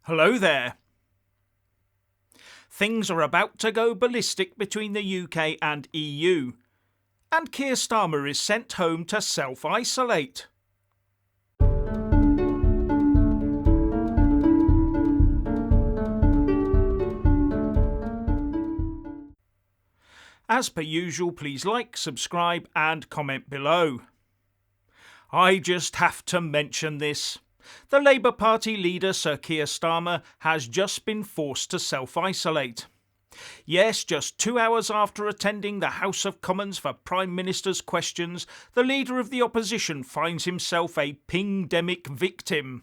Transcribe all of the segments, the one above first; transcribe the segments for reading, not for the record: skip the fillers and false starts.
Hello there. Things are about to go ballistic between the UK and EU, and Keir Starmer is sent home to self-isolate. As per usual, please like, subscribe and comment below. I just have to mention this. The Labour Party leader Sir Keir Starmer has just been forced to self-isolate. Yes, just 2 hours after attending the House of Commons for Prime Minister's questions, the leader of the opposition finds himself a pingdemic victim.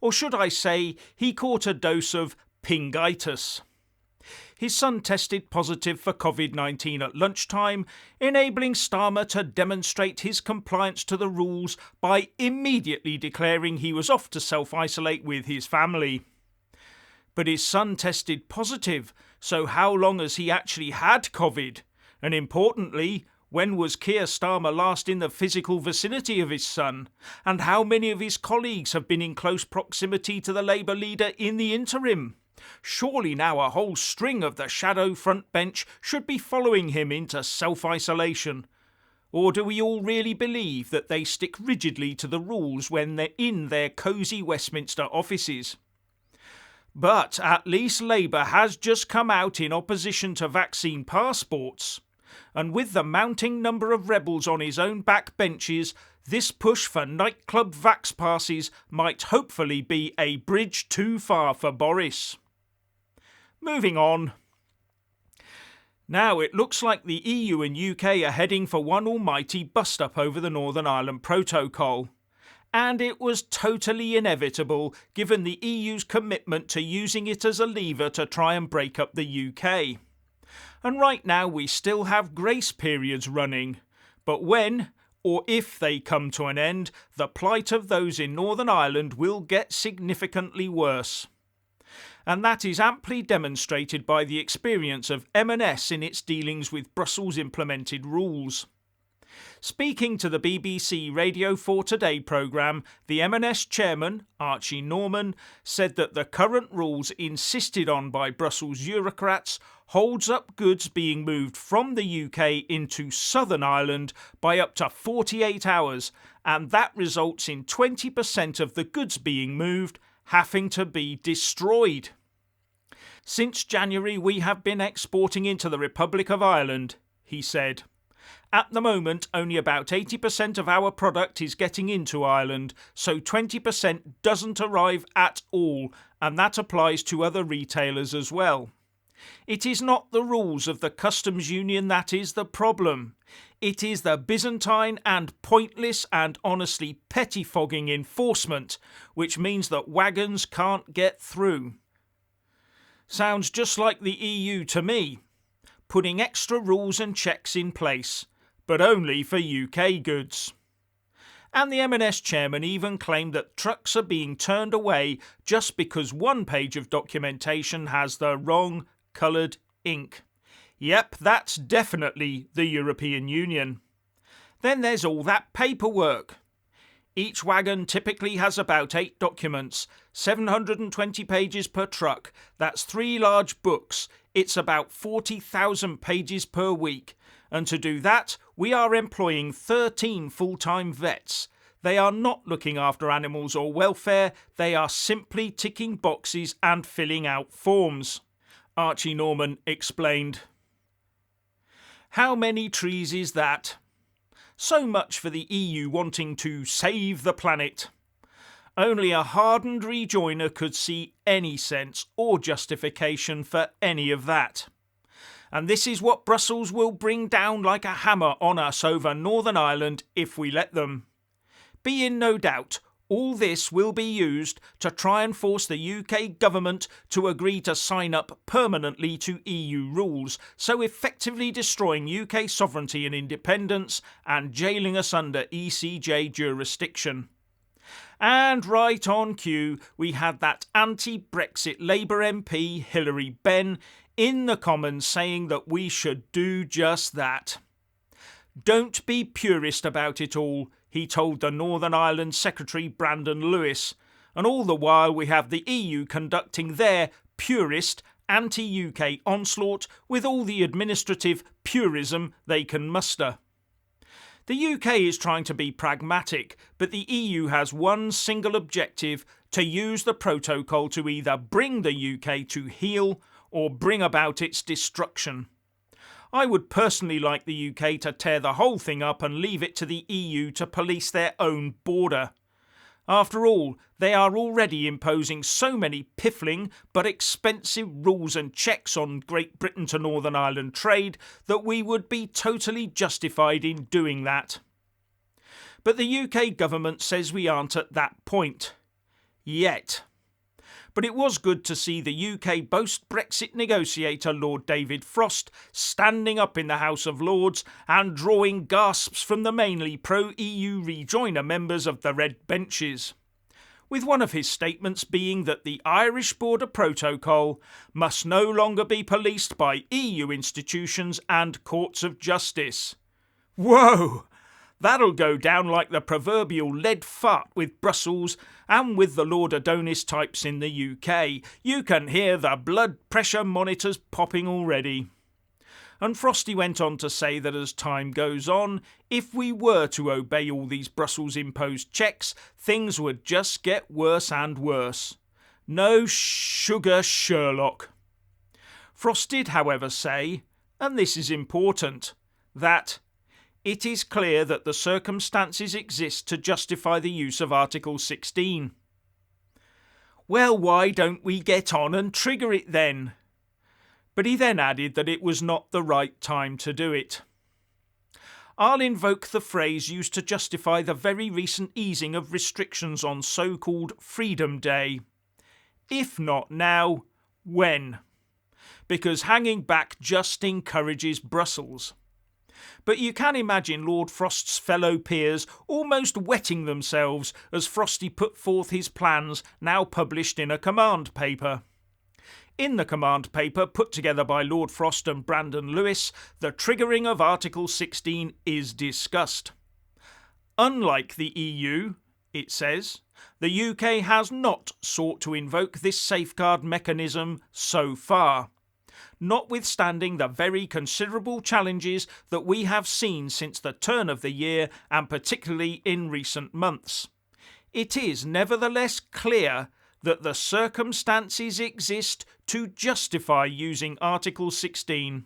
Or should I say, he caught a dose of pingitis. His son tested positive for COVID-19 at lunchtime, enabling Starmer to demonstrate his compliance to the rules by immediately declaring he was off to self-isolate with his family. But his son tested positive, so how long has he actually had COVID? And importantly, when was Keir Starmer last in the physical vicinity of his son? And how many of his colleagues have been in close proximity to the Labour leader in the interim? Surely now a whole string of the shadow front bench should be following him into self-isolation. Or do we all really believe that they stick rigidly to the rules when they're in their cosy Westminster offices? But at least Labour has just come out in opposition to vaccine passports. And with the mounting number of rebels on his own back benches, this push for nightclub vax passes might hopefully be a bridge too far for Boris. Moving on. Now it looks like the EU and UK are heading for one almighty bust-up over the Northern Ireland Protocol. And it was totally inevitable given the EU's commitment to using it as a lever to try and break up the UK. And right now we still have grace periods running. But when, or if they come to an end, the plight of those in Northern Ireland will get significantly worse. And that is amply demonstrated by the experience of M&S in its dealings with Brussels implemented rules. Speaking to the BBC Radio 4 Today programme, the M&S chairman, Archie Norman, said that the current rules insisted on by Brussels bureaucrats holds up goods being moved from the UK into Southern Ireland by up to 48 hours, and that results in 20% of the goods being moved having to be destroyed. Since January we have been exporting into the Republic of Ireland, he said. At the moment, only about 80% of our product is getting into Ireland, so 20% doesn't arrive at all, and that applies to other retailers as well. It is not the rules of the customs union that is the problem. It is the Byzantine and pointless and honestly pettifogging enforcement, which means that wagons can't get through. Sounds just like the EU to me, putting extra rules and checks in place, but only for UK goods. And the M&S chairman even claimed that trucks are being turned away just because one page of documentation has the wrong coloured ink. Yep, that's definitely the European Union. Then there's all that paperwork. Each wagon typically has about 8 documents, 720 pages per truck. That's 3 large books. It's about 40,000 pages per week. And to do that, we are employing 13 full-time vets. They are not looking after animals or welfare. They are simply ticking boxes and filling out forms. Archie Norman explained. How many trees is that? So much for the EU wanting to save the planet. Only a hardened rejoiner could see any sense or justification for any of that. And this is what Brussels will bring down like a hammer on us over Northern Ireland if we let them. Be in no doubt, all this will be used to try and force the UK government to agree to sign up permanently to EU rules, so effectively destroying UK sovereignty and independence and jailing us under ECJ jurisdiction. And right on cue, we had that anti-Brexit Labour MP Hilary Benn in the Commons saying that we should do just that. Don't be purist about it all, he told the Northern Ireland Secretary Brandon Lewis, And all the while we have the EU conducting their purist anti-UK onslaught with all the administrative purism they can muster. The UK is trying to be pragmatic, but the EU has one single objective: to use the protocol to either bring the UK to heel or bring about its destruction. I would personally like the UK to tear the whole thing up and leave it to the EU to police their own border. After all, they are already imposing so many piffling but expensive rules and checks on Great Britain to Northern Ireland trade that we would be totally justified in doing that. But the UK government says we aren't at that point. Yet. But it was good to see the UK post-Brexit negotiator Lord David Frost standing up in the House of Lords and drawing gasps from the mainly pro-EU rejoiner members of the Red Benches, with one of his statements being that the Irish Border Protocol must no longer be policed by EU institutions and courts of justice. Whoa! That'll go down like the proverbial lead fart with Brussels and with the Lord Adonis types in the UK. You can hear the blood pressure monitors popping already. And Frosty went on to say that as time goes on, if we were to obey all these Brussels-imposed checks, things would just get worse and worse. No sugar Sherlock. Frost did, however, say, and this is important, that it is clear that the circumstances exist to justify the use of Article 16. Well, why don't we get on and trigger it then? But he then added that it was not the right time to do it. I'll invoke the phrase used to justify the very recent easing of restrictions on so-called Freedom Day. If not now, when? Because hanging back just encourages Brussels. But you can imagine Lord Frost's fellow peers almost wetting themselves as Frosty put forth his plans, now published in a command paper. In the command paper put together by Lord Frost and Brandon Lewis, the triggering of Article 16 is discussed. Unlike the EU, it says, the UK has not sought to invoke this safeguard mechanism so far, notwithstanding the very considerable challenges that we have seen since the turn of the year and particularly in recent months. It is nevertheless clear that the circumstances exist to justify using Article 16.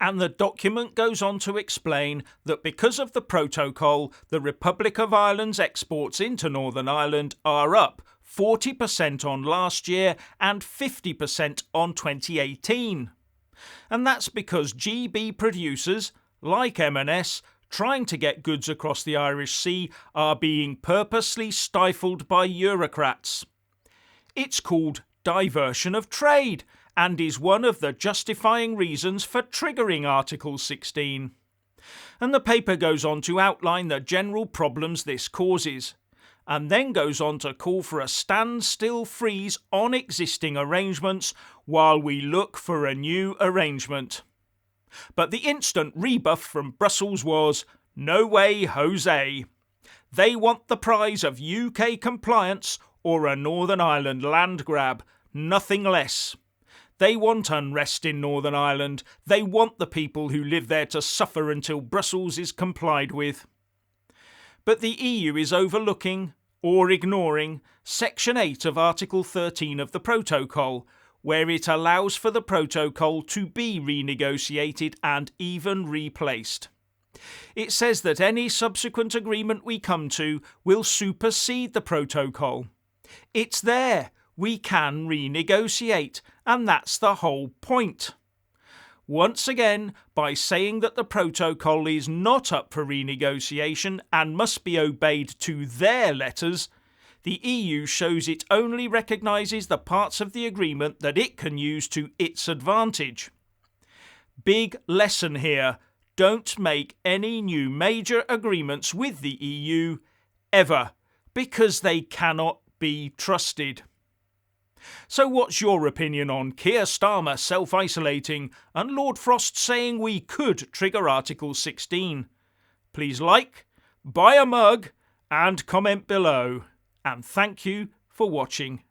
And the document goes on to explain that because of the protocol, the Republic of Ireland's exports into Northern Ireland are up 40% on last year and 50% on 2018. And that's because GB producers, like M&S, trying to get goods across the Irish Sea, are being purposely stifled by bureaucrats. It's called diversion of trade and is one of the justifying reasons for triggering Article 16. And the paper goes on to outline the general problems this causes, and then goes on to call for a standstill freeze on existing arrangements while we look for a new arrangement. But the instant rebuff from Brussels was, no way, Jose. They want the prize of UK compliance or a Northern Ireland land grab, nothing less. They want unrest in Northern Ireland. They want the people who live there to suffer until Brussels is complied with. But the EU is overlooking, or ignoring, Section 8 of Article 13 of the Protocol, where it allows for the protocol to be renegotiated and even replaced. It says that any subsequent agreement we come to will supersede the protocol. It's there. We can renegotiate, and that's the whole point. Once again, by saying that the protocol is not up for renegotiation and must be obeyed to their letters, the EU shows it only recognises the parts of the agreement that it can use to its advantage. Big lesson here: don't make any new major agreements with the EU, ever, because they cannot be trusted. So what's your opinion on Keir Starmer self-isolating and Lord Frost saying we could trigger Article 16? Please like, buy a mug and comment below. and thank you for watching.